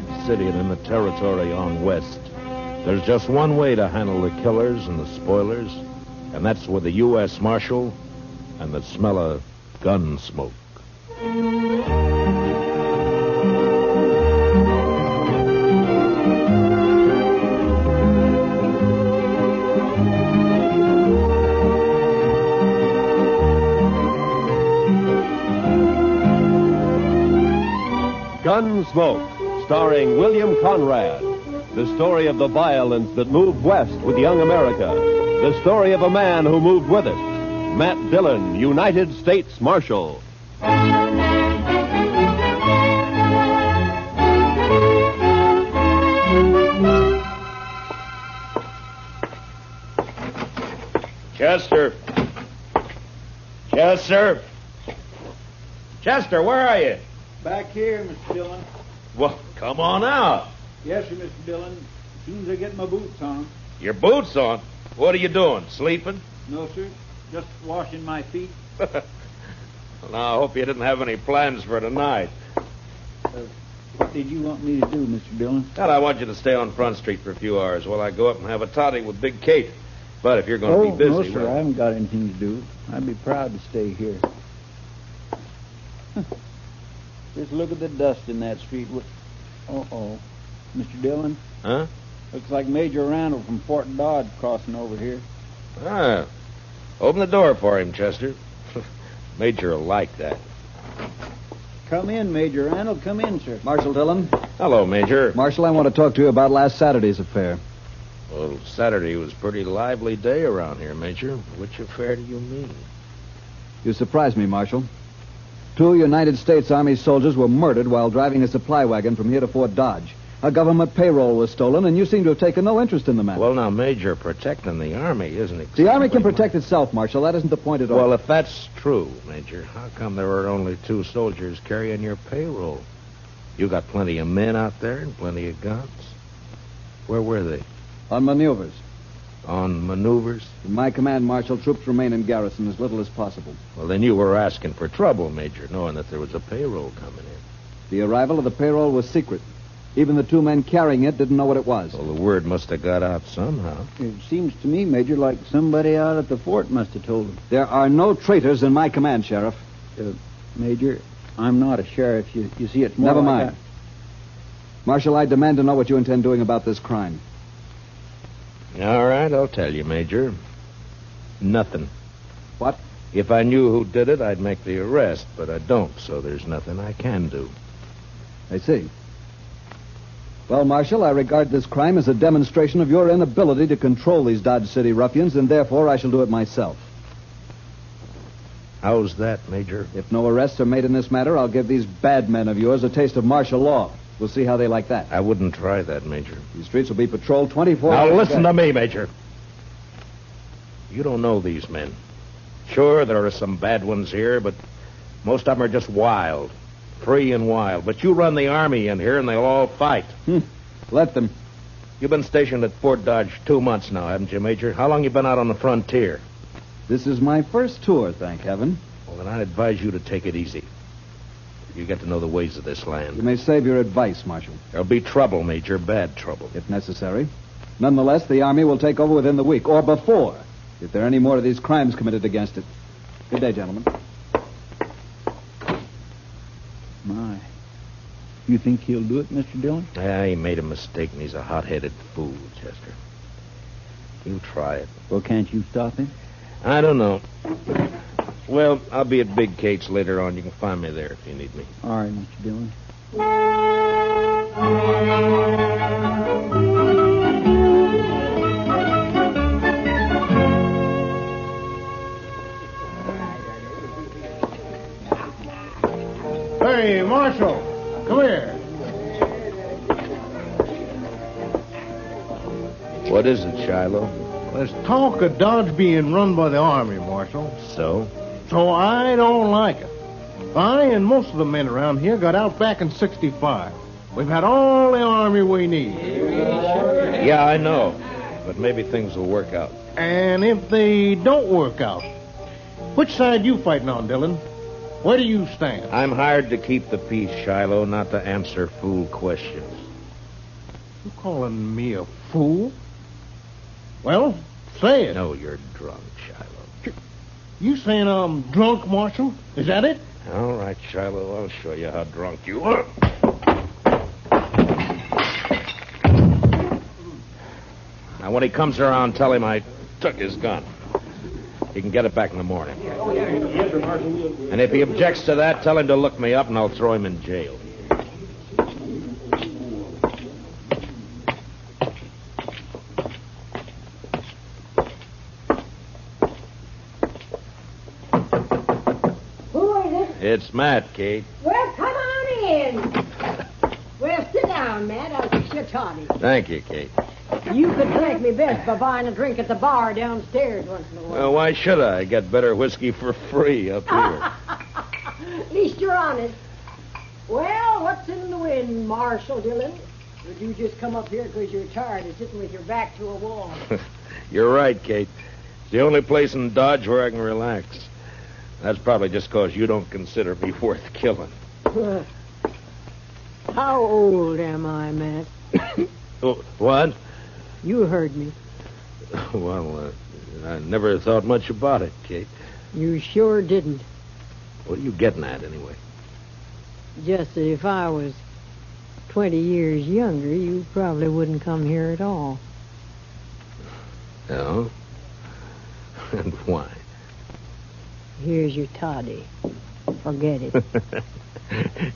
Dodge City and in the territory on west, there's just one way to handle the killers and the spoilers, and that's with the U.S. Marshal and the smell of gun smoke. Gunsmoke, starring William Conrad. The story of the violence that moved west with young America. The story of a man who moved with it. Matt Dillon, United States Marshal. Chester. Chester. Chester, where are you? Back here, Mr. Dillon. Well, come on out. Yes, sir, Mr. Dillon. As soon as I get my boots on. Your boots on? What are you doing, sleeping? No, sir. Just washing my feet. Well, now, I hope you didn't have any plans for tonight. What did you want me to do, Mr. Dillon? God, I want you to stay on Front Street for a few hours while I go up and have a totty with Big Kate. But if you're going to be busy... No, sir, well... I haven't got anything to do. I'd be proud to stay here. Just look at the dust in that street. Uh-oh. Mr. Dillon? Huh? Looks like Major Randall from Fort Dodge crossing over here. Ah. Open the door for him, Chester. Major will like that. Come in, Major Randall. Come in, sir. Marshal Dillon. Hello, Major. Marshal, I want to talk to you about last Saturday's affair. Well, Saturday was a pretty lively day around here, Major. Which affair do you mean? You surprised me, Marshal. 2 United States Army soldiers were murdered while driving a supply wagon from here to Fort Dodge. A government payroll was stolen, and you seem to have taken no interest in the matter. Well, now, Major, protecting the Army isn't exactly... The Army can protect itself, Marshal. That isn't the point at all. Well, if that's true, Major, how come there were only 2 soldiers carrying your payroll? You got plenty of men out there and plenty of guns. Where were they? On maneuvers. On maneuvers? In my command, Marshal, troops remain in garrison as little as possible. Well, then you were asking for trouble, Major, knowing that there was a payroll coming in. The arrival of the payroll was secret. Even the 2 men carrying it didn't know what it was. Well, the word must have got out somehow. It seems to me, Major, like somebody out at the fort must have told them. There are no traitors in my command, Sheriff. Major, I'm not a sheriff. You see, it's more Never like mind. Marshal, I demand to know what you intend doing about this crime. All right, I'll tell you, Major. Nothing. What? If I knew who did it, I'd make the arrest, but I don't, so there's nothing I can do. I see. Well, Marshal, I regard this crime as a demonstration of your inability to control these Dodge City ruffians, and therefore I shall do it myself. How's that, Major? If no arrests are made in this matter, I'll give these bad men of yours a taste of martial law. We'll see how they like that. I wouldn't try that, Major. These streets will be patrolled 24 Now, hours. listen to me, Major. You don't know these men. Sure, there are some bad ones here, but most of them are just wild. Free and wild. But you run the Army in here, and they'll all fight. Let them. You've been stationed at Fort Dodge 2 months now, haven't you, Major? How long you been out on the frontier? This is my first tour, thank heaven. Well, then I'd advise you to take it easy. You get to know the ways of this land. You may save your advice, Marshal. There'll be trouble, Major, bad trouble. If necessary. Nonetheless, the Army will take over within the week, or before, if there are any more of these crimes committed against it. Good day, gentlemen. My. You think he'll do it, Mr. Dillon? Yeah, he made a mistake, and he's a hot-headed fool, Chester. You try it. Well, can't you stop him? I don't know. Well, I'll be at Big Kate's later on. You can find me there if you need me. All right, Mr. Dillon. Hey, Marshal, come here. What is it, Shiloh? There's talk of Dodge being run by the Army, Marshal. So? So I don't like it. I and most of the men around here got out back in 65. We've had all the Army we need. Yeah, I know. But maybe things will work out. And if they don't work out, which side you fighting on, Dillon? Where do you stand? I'm hired to keep the peace, Shiloh, not to answer fool questions. You calling me a fool? Well, say it. No, you're drunk, Shiloh. You saying I'm drunk, Marshal? Is that it? All right, Shiloh, I'll show you how drunk you are. Now, when he comes around, tell him I took his gun. He can get it back in the morning. Yes, sir, Marshal. And if he objects to that, tell him to look me up and I'll throw him in jail. Who is it? It's Matt, Kate. Well, come on in. Well, sit down, Matt. I'll fix your toddy. Thank you, Kate. You could thank me best by buying a drink at the bar downstairs once in a while. Well, why should I? Get better whiskey for free up here. At least you're honest. Well, what's in the wind, Marshal Dillon? Did you just come up here because you're tired of sitting with your back to a wall? You're right, Kate. It's the only place in Dodge where I can relax. That's probably just because you don't consider me worth killing. How old am I, Matt? Oh, what? You heard me. Well, I never thought much about it, Kate. You sure didn't. What are you getting at, anyway? Just that if I was 20 years younger, you probably wouldn't come here at all. No? And why? Here's your toddy. Forget it.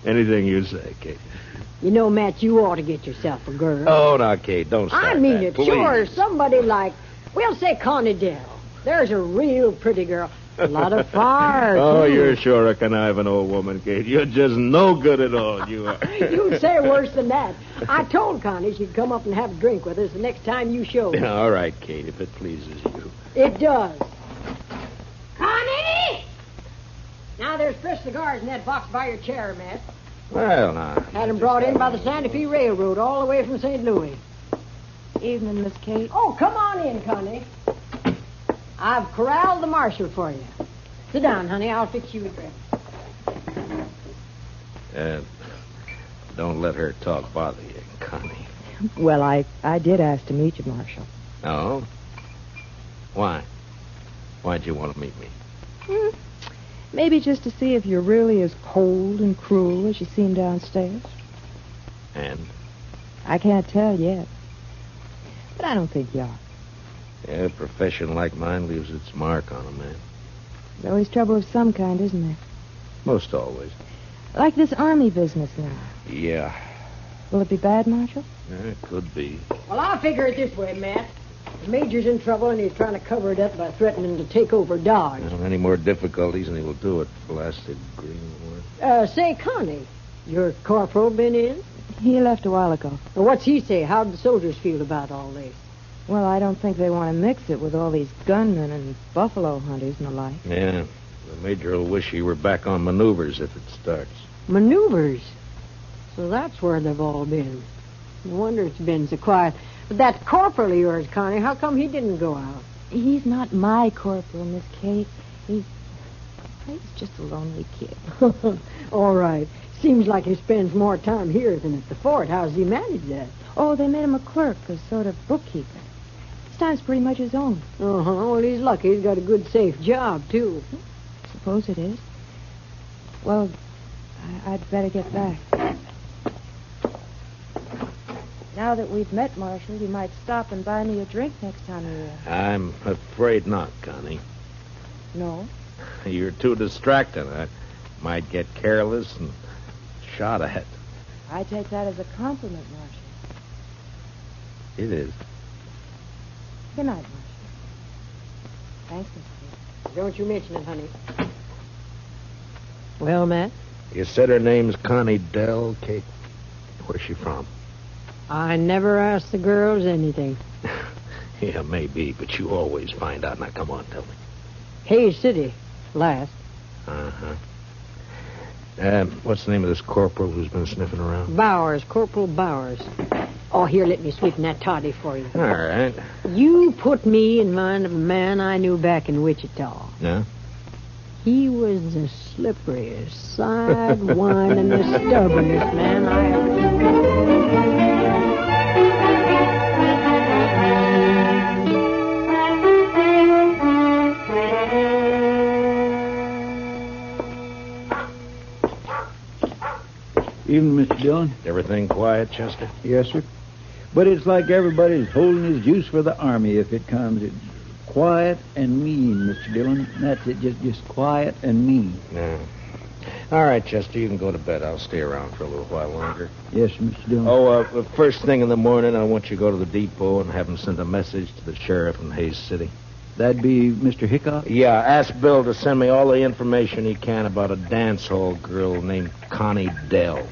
Anything you say, Kate. You know, Matt, you ought to get yourself a girl. Oh, now, Kate, don't start I mean that, it. please. Sure, somebody like, we'll say Connie Dell. There's a real pretty girl. A lot of fire, Oh, too. you're sure a conniving old woman, Kate. You're just no good at all, you are. You'd say worse than that. I told Connie she'd come up and have a drink with us the next time you showed. Yeah, all right, Kate, if it pleases you. It does. Connie! Now, there's fresh cigars in that box by your chair, Matt. Well, now. Had them brought in by the Santa Fe Railroad all the way from St. Louis. Evening, Miss Kate. Oh, come on in, Connie. I've corralled the marshal for you. Sit down, honey. I'll fix you a drink. Don't let her talk bother you, Connie. Well, I did ask to meet you, Marshal. Oh? Why? Why'd you want to meet me? Maybe just to see if you're really as cold and cruel as you seem downstairs. And? I can't tell yet. But I don't think you are. Yeah, a profession like mine leaves its mark on a man. There's always trouble of some kind, isn't there? Most always. Like this army business now. Yeah. Will it be bad, Marshal? It could be. Well, I'll figure it this way, Matt. The Major's in trouble, and he's trying to cover it up by threatening to take over Dodge. Well, any more difficulties, and he will do it. Blasted greenwood. Say, Connie, your corporal been in? He left a while ago. Well, what's he say? How do the soldiers feel about all this? Well, I don't think they want to mix it with all these gunmen and buffalo hunters and the like. Yeah. The Major will wish he were back on maneuvers if it starts. Maneuvers? So that's where they've all been. No wonder it's been so quiet. But that corporal of yours, Connie, how come he didn't go out? He's not my corporal, Miss Kate. He's just a lonely kid. All right. Seems like he spends more time here than at the fort. How does he manage that? Oh, they made him a clerk, a sort of bookkeeper. His time's pretty much his own. Uh-huh. Well, he's lucky. He's got a good, safe job, too. Suppose it is. Well, I'd better get back. Now that we've met, Marshal, you might stop and buy me a drink next time you're here. I'm afraid not, Connie. No? You're too distracted. I might get careless and shot at. I take that as a compliment, Marshal. It is. Good night, Marshal. Thanks, Miss Kate. Don't you mention it, honey. Well, Matt? You said her name's Connie Dell, Kate. Where's she from? I never ask the girls anything. Yeah, maybe, but you always find out. Now, come on, tell me. Hayes City, last. Uh-huh. What's the name of this corporal who's been sniffing around? Bowers, Corporal Bowers. Oh, here, let me sweeten that toddy for you. All right. You put me in mind of a man I knew back in Wichita. Yeah? He was the slipperiest, side-windingest, stubbornest man I ever seen. Evening, Mr. Dillon. Everything quiet, Chester? Yes, sir. But it's like everybody's holding his juice for the army if it comes. It's quiet and mean, Mr. Dillon. That's it, just quiet and mean. Yeah. All right, Chester, you can go to bed. I'll stay around for a little while longer. Yes, sir, Mr. Dillon. Oh, first thing in the morning, I want you to go to the depot and have him send a message to the sheriff in Hayes City. That'd be Mr. Hickok? Yeah, ask Bill to send me all the information he can about a dance hall girl named Connie Dell.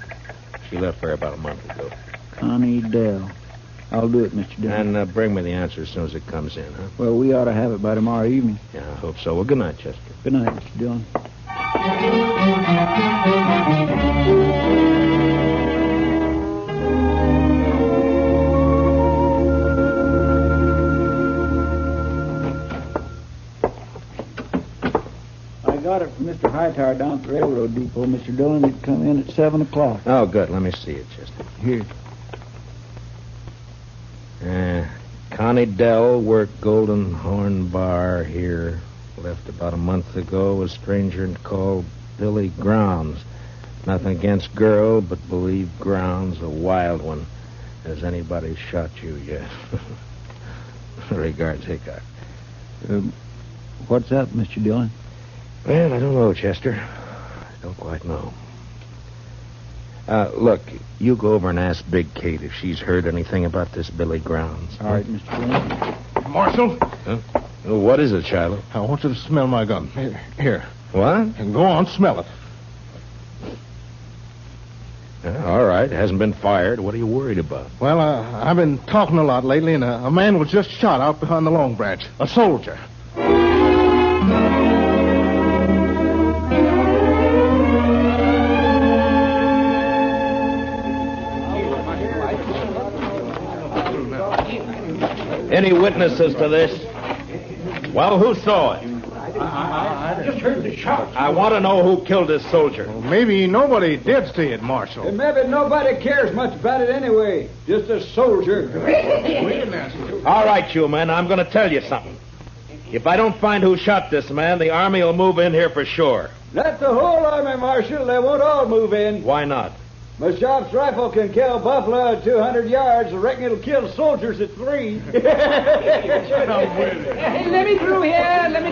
She left there about a month ago. Connie Dell. I'll do it, Mr. Dillon. And bring me the answer as soon as it comes in, huh? Well, we ought to have it by tomorrow evening. Yeah, I hope so. Well, good night, Chester. Good night, Mr. Dillon. I got it from Mr. Hightower down at the railroad depot, Mr. Dillon. It'd come in at 7 o'clock. Oh, good. Let me see it, Chester. Here. Connie Dell worked Golden Horn Bar here. Left about a month ago. A stranger called Billy Grounds. Nothing against girl, but believe Grounds a wild one. Has anybody shot you yet? Regards, Hickok. What's up, Mr. Dillon? Well, I don't know, Chester. I don't quite know. Look, you go over and ask Big Kate if she's heard anything about this Billy Grounds. All right, Mr. Dillon. Marshal, Oh, what is it, Shiloh? I want you to smell my gun. Here. What? And go on, smell it. All right. It hasn't been fired. What are you worried about? Well, I've been talking a lot lately, and a man was just shot out behind the Long Branch. A soldier. Any witnesses to this? Well, who saw it? I just heard the shot. I want to know who killed this soldier. Well, maybe nobody did see it, Marshal. And maybe nobody cares much about it anyway. Just a soldier. All right, you men, I'm going to tell you something. If I don't find who shot this man, the Army will move in here for sure. Not the whole army, Marshal. They won't all move in. Why not? My shop's rifle can kill buffalo at 200 yards. I reckon it'll kill soldiers at 3. Hey, let me through here. Let me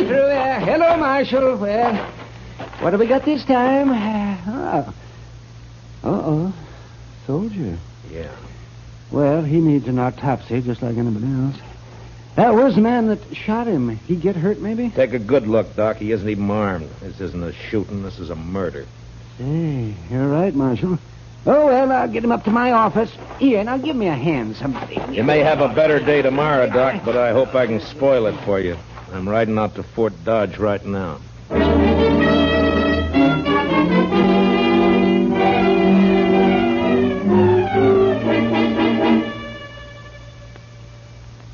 through here. Hello, Marshal. Well, what have we got this time? Soldier. Yeah. Well, he needs an autopsy just like anybody else. Where's the man that shot him? He get hurt, maybe? Take a good look, Doc. He isn't even armed. This isn't a shooting. This is a murder. Hey, you're right, Marshal. Oh, well, I'll get him up to my office. Here, now give me a hand, somebody. You may have a better day tomorrow, Doc, but I hope I can spoil it for you. I'm riding out to Fort Dodge right now.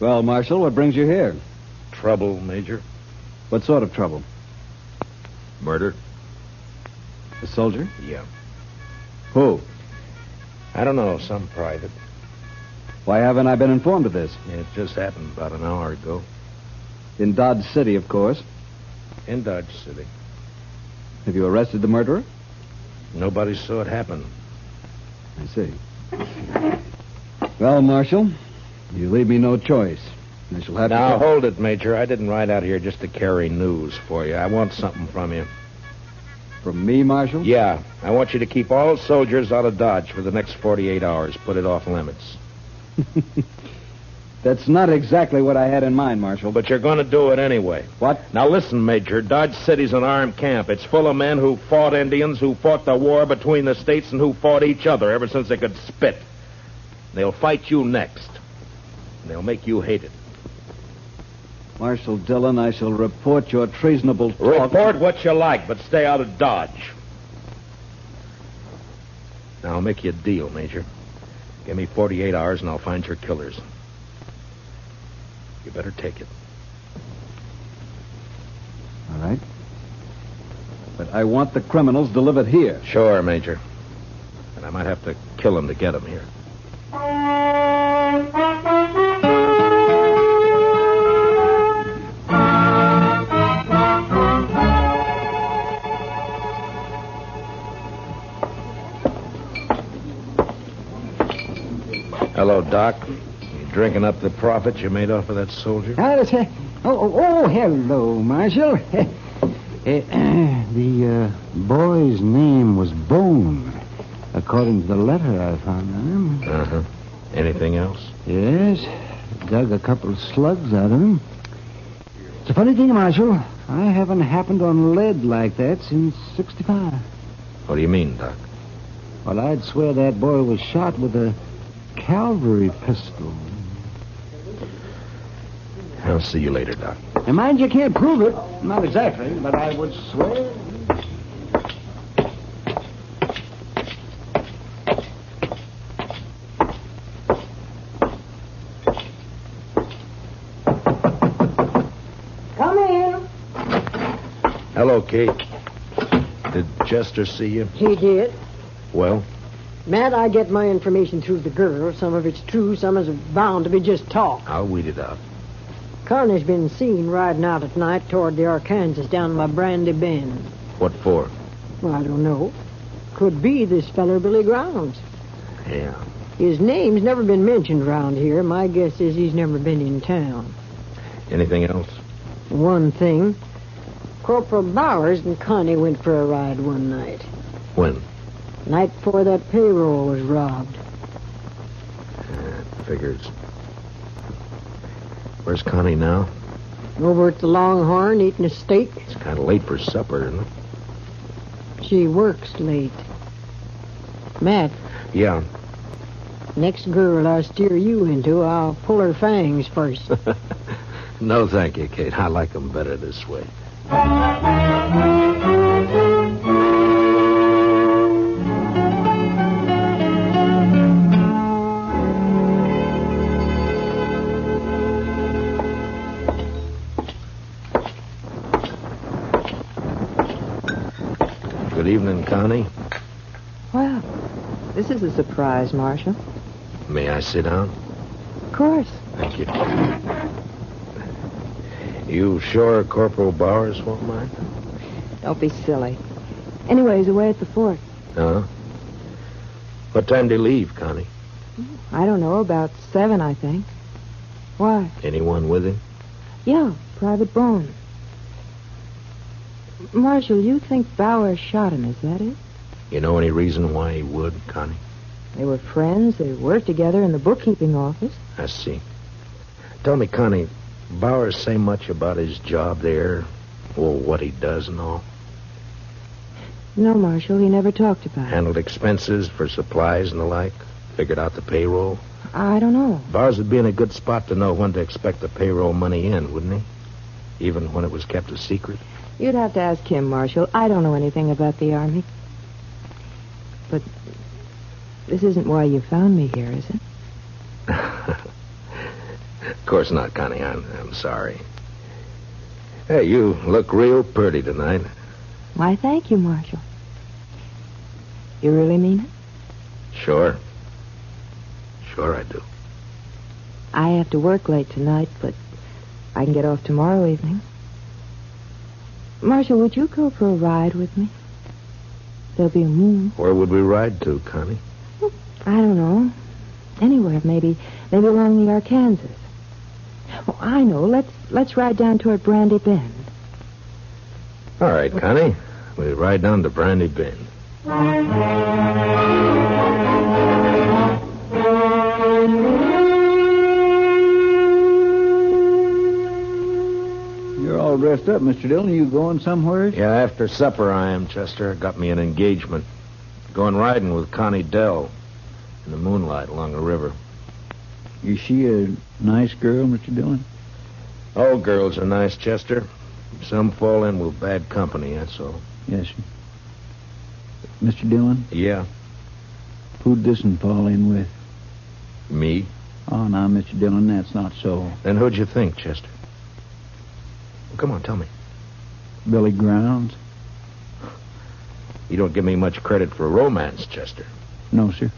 Well, Marshal, what brings you here? Trouble, Major. What sort of trouble? Murder? A soldier? Yeah. Who? I don't know, some private. Why haven't I been informed of this? It just happened about an hour ago. In Dodge City, of course. In Dodge City. Have you arrested the murderer? Nobody saw it happen. I see. Well, Marshal, you leave me no choice. I shall have Now, to... hold it, Major. I didn't ride out here just to carry news for you. I want something from you. From me, Marshal? Yeah. I want you to keep all soldiers out of Dodge for the next 48 hours. Put it off limits. That's not exactly what I had in mind, Marshal. But you're going to do it anyway. What? Now, listen, Major. Dodge City's an armed camp. It's full of men who fought Indians, who fought the war between the states, and who fought each other ever since they could spit. They'll fight you next. And they'll make you hate it. Marshal Dillon, I shall report your treasonable talk. Report what you like, but stay out of Dodge. Now, I'll make you a deal, Major. Give me 48 hours, and I'll find your killers. You better take it. All right. But I want the criminals delivered here. Sure, Major. And I might have to kill them to get them here. Doc? You drinking up the profit you made off of that soldier? Hello, Marshal. The boy's name was Bone, according to the letter I found on him. Uh-huh. Anything else? Yes. Dug a couple of slugs out of him. It's a funny thing, Marshal. I haven't happened on lead like that since 65. What do you mean, Doc? Well, I'd swear that boy was shot with a cavalry pistol. I'll see you later, Doc. And mind you can't prove it. Not exactly, but I would swear. Come in. Hello, Kate. Did Chester see you? He did. Well? Matt, I get my information through the girl. Some of it's true, some is bound to be just talk. I'll weed it out. Carney's been seen riding out at night toward the Arkansas down by Brandy Bend. What for? Well, I don't know. Could be this feller Billy Grounds. Yeah. His name's never been mentioned around here. My guess is he's never been in town. Anything else? One thing. Corporal Bowers and Connie went for a ride one night. When? Night before that payroll was robbed. Figures. Where's Connie now? Over at the Longhorn eating a steak. It's kind of late for supper, isn't it? She works late. Matt, Yeah. next girl I steer you into, I'll pull her fangs first. No, thank you, Kate. I like them better this way. Good evening, Connie. Well, this is a surprise, Marshal. May I sit down? Of course. Thank you. You sure Corporal Bowers won't mind? Don't be silly. Anyway, he's away at the fort. Huh? What time do you leave, Connie? I don't know, about 7, I think. Why? Anyone with him? Yeah, Private Bone. Marshal, you think Bowers shot him, is that it? You know any reason why he would, Connie? They were friends. They worked together in the bookkeeping office. I see. Tell me, Connie, Bowers say much about his job there? Or what he does and all? No, Marshal, he never talked about it. Handled expenses for supplies and the like? Figured out the payroll? I don't know. Bowers would be in a good spot to know when to expect the payroll money in, wouldn't he? Even when it was kept a secret? You'd have to ask him, Marshal. I don't know anything about the Army. But this isn't why you found me here, is it? Of course not, Connie. I'm sorry. Hey, you look real pretty tonight. Why, thank you, Marshal. You really mean it? Sure. Sure I do. I have to work late tonight, but I can get off tomorrow evening. Marshal, would you go for a ride with me? There'll be a moon. Where would we ride to, Connie? I don't know. Anywhere, maybe along the Arkansas. Oh, I know. Let's ride down toward Brandy Bend. All right, Connie. We ride down to Brandy Bend. You're all dressed up, Mr. Dillon. You going somewhere? Yeah, after supper I am, Chester. Got me an engagement. Going riding with Connie Dell in the moonlight along the river. Is she a nice girl, Mr. Dillon? All girls are nice, Chester. Some fall in with bad company, that's all. Yes, sir. Mr. Dillon, Yeah, who'd this one fall in with? me? Oh, now, Mr. Dillon, that's not so. Then who'd you think, Chester? Well, come on, tell me. Billy Grounds? You don't give me much credit for romance, Chester. No, sir.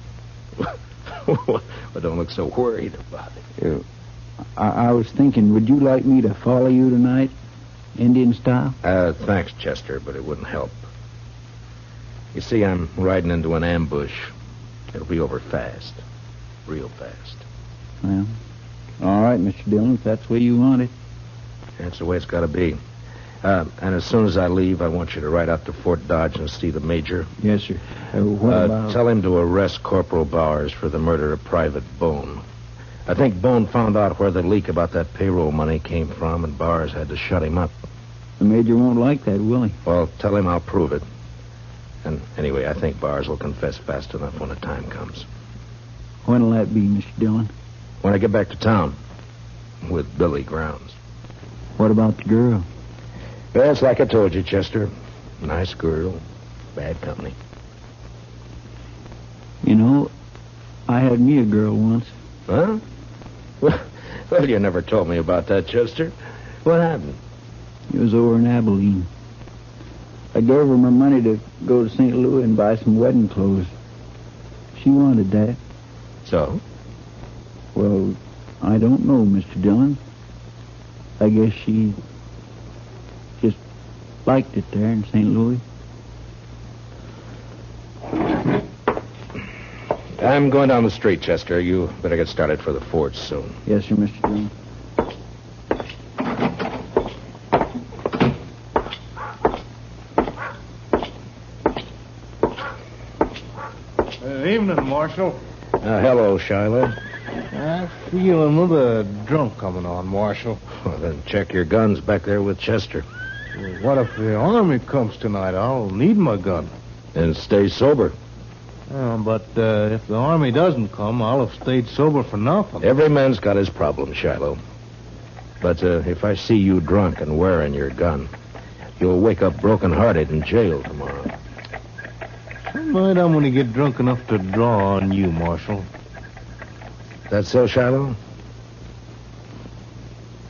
Well, don't look so worried about it. I was thinking, would you like me to follow you tonight? Indian style? Thanks, Chester, but it wouldn't help. You see, I'm riding into an ambush. It'll be over fast. Real fast. Well, all right, Mr. Dillon, if that's the way you want it. That's the way it's got to be. And as soon as I leave, I want you to ride out to Fort Dodge and see the major. Yes, sir. What about... Tell him to arrest Corporal Bowers for the murder of Private Bone. I think Bone found out where the leak about that payroll money came from, and Bowers had to shut him up. The major won't like that, will he? Well, tell him I'll prove it. And anyway, I think Bowers will confess fast enough when the time comes. When'll that be, Mr. Dillon? When I get back to town with Billy Grounds. What about the girl? Well, it's like I told you, Chester. Nice girl, bad company. You know, I had me a girl once. Huh? Well, you never told me about that, Chester. What happened? It was over in Abilene. I gave her my money to go to St. Louis and buy some wedding clothes. She wanted that. So? Well, I don't know, Mr. Dillon. I guess she just liked it there in St. Louis. I'm going down the street, Chester. You better get started for the forge soon. Yes, sir, Mr. Dillon. Evening, Marshal. Hello, Shiloh. I feel another drunk coming on, Marshal. Well, then check your guns back there with Chester. What if the army comes tonight? I'll need my gun. And stay sober. But if the army doesn't come, I'll have stayed sober for nothing. Every man's got his problem, Shiloh. But if I see you drunk and wearing your gun, you'll wake up broken-hearted in jail tomorrow. Some night I'm going to get drunk enough to draw on you, Marshal. That so, Shiloh?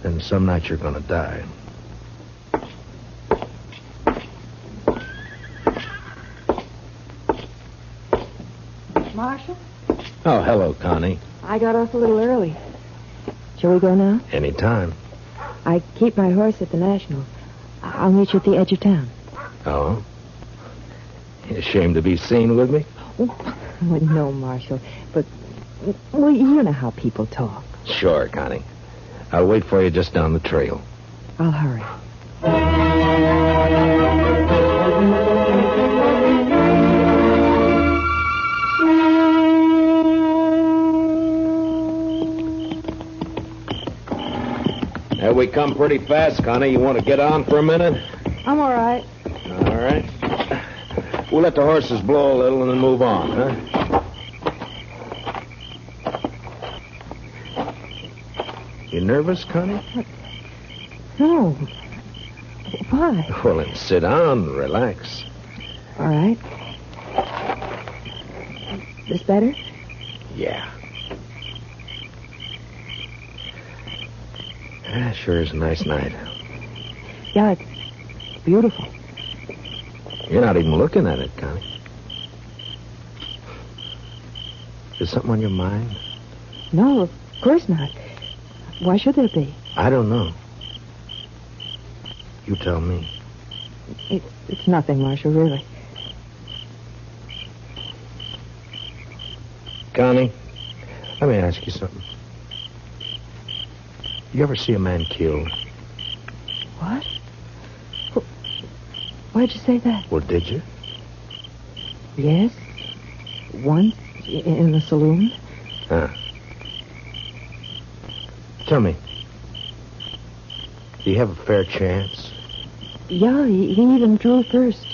Then some night you're going to die. Marshal? Oh, hello, Connie. I got off a little early. Shall we go now? Anytime. I keep my horse at the National. I'll meet you at the edge of town. Oh? You ashamed to be seen with me? Well, no, Marshal. But, well, you know how people talk. Sure, Connie. I'll wait for you just down the trail. I'll hurry. We come pretty fast, Connie. You want to get on for a minute? I'm all right. All right. We'll let the horses blow a little and then move on, huh? You nervous, Connie? No. Why? Well, then sit down and relax. All right. This better? Yeah. Sure is a nice night. Yeah, it's beautiful. You're not even looking at it, Connie. Is something on your mind? No, of course not. Why should there be? I don't know. You tell me. It's nothing, Marshal, really. Connie, let me ask you something. You ever see a man killed? What? Why'd you say that? Well, did you? Yes. Once in the saloon. Huh. Tell me, do you have a fair chance? Yeah, he even drew first.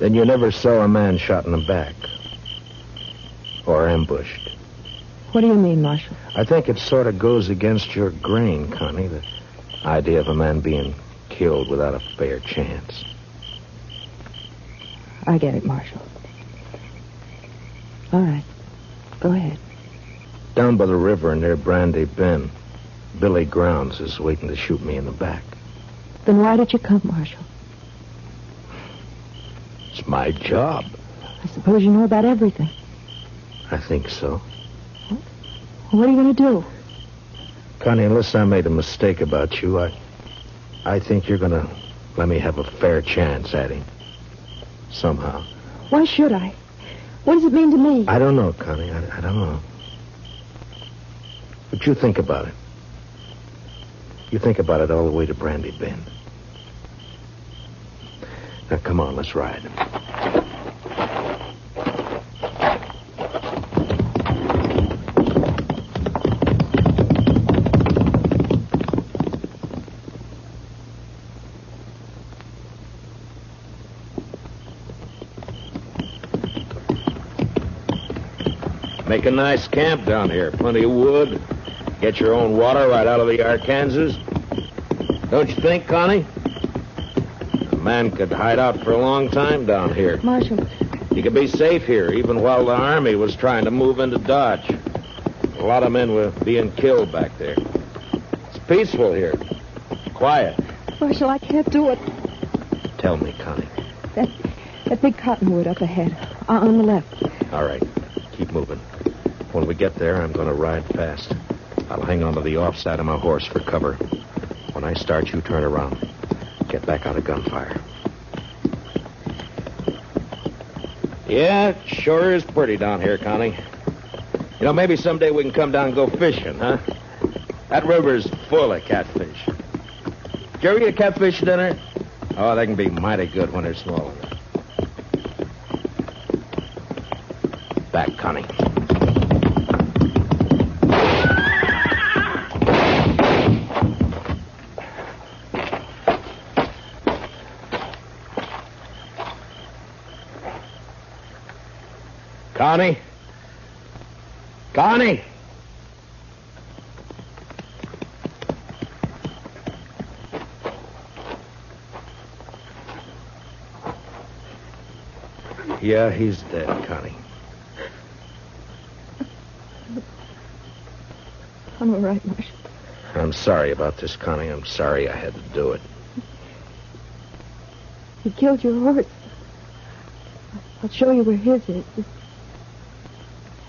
Then you never saw a man shot in the back? Or ambushed? What do you mean, Marshal? I think it sort of goes against your grain, Connie, the idea of a man being killed without a fair chance. I get it, Marshal. All right. Go ahead. Down by the river near Brandy Bend, Billy Grounds is waiting to shoot me in the back. Then why did you come, Marshal? It's my job. I suppose you know about everything. I think so. What are you going to do? Connie, unless I made a mistake about you, I think you're going to let me have a fair chance at him. Somehow. Why should I? What does it mean to me? I don't know, Connie. I don't know. But you think about it. You think about it all the way to Brandy Bend. Now, come on, let's ride. Make a nice camp down here. Plenty of wood. Get your own water right out of the Arkansas. Don't you think, Connie? A man could hide out for a long time down here. Marshal. He could be safe here, even while the Army was trying to move into Dodge. A lot of men were being killed back there. It's peaceful here. Quiet. Marshal, I can't do it. Tell me, Connie. That big cottonwood up ahead, on the left. All right. Keep moving. When we get there, I'm going to ride fast. I'll hang onto the offside of my horse for cover. When I start, you turn around. Get back out of gunfire. Yeah, it sure is pretty down here, Connie. You know, maybe someday we can come down and go fishing, huh? That river's full of catfish. Did you ever eat a catfish dinner? Oh, they can be mighty good when they're small enough. Back, Connie. Connie? Connie? Yeah, he's dead, Connie. I'm all right, Marshal. I'm sorry about this, Connie. I'm sorry I had to do it. He killed your horse. I'll show you where his is.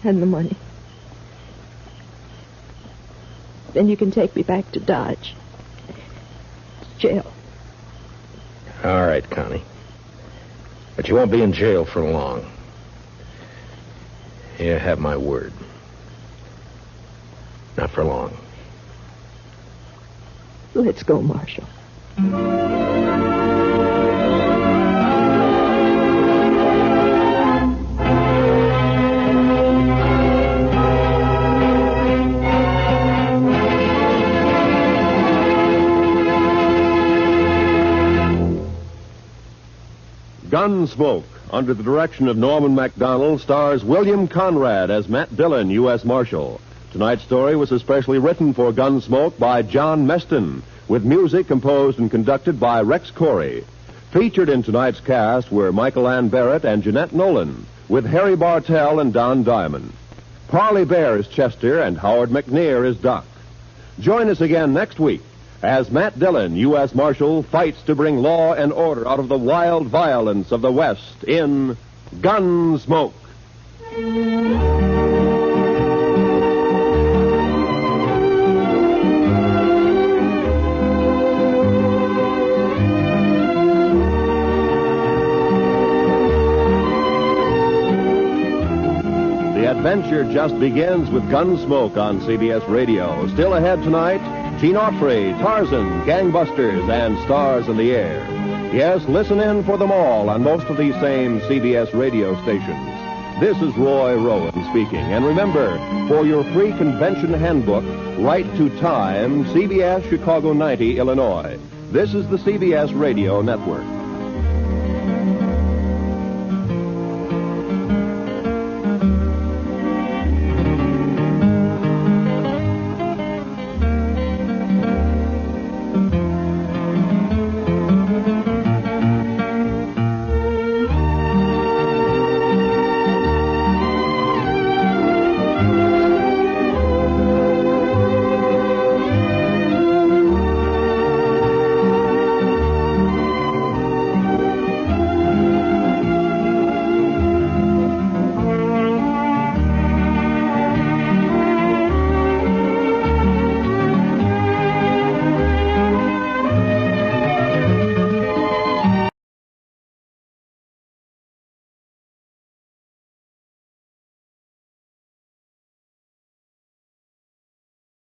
And the money. Then you can take me back to Dodge. Jail. All right, Connie. But you won't be in jail for long. You have my word. Not for long. Let's go, Marshal. Gunsmoke, under the direction of Norman Macdonnell, stars William Conrad as Matt Dillon, U.S. Marshal. Tonight's story was especially written for Gunsmoke by John Meston, with music composed and conducted by Rex Corey. Featured in tonight's cast were Michael Ann Barrett and Jeanette Nolan, with Harry Bartell and Don Diamond. Parley Bear is Chester, and Howard McNear is Doc. Join us again next week as Matt Dillon, U.S. Marshal, fights to bring law and order out of the wild violence of the West in Gunsmoke. The adventure just begins with Gunsmoke on CBS Radio. Still ahead tonight, Gene Autry, Tarzan, Gangbusters, and Stars in the Air. Yes, listen in for them all on most of these same CBS radio stations. This is Roy Rowan speaking. And remember, for your free convention handbook, write to Time, CBS, Chicago 90, Illinois. This is the CBS Radio Network.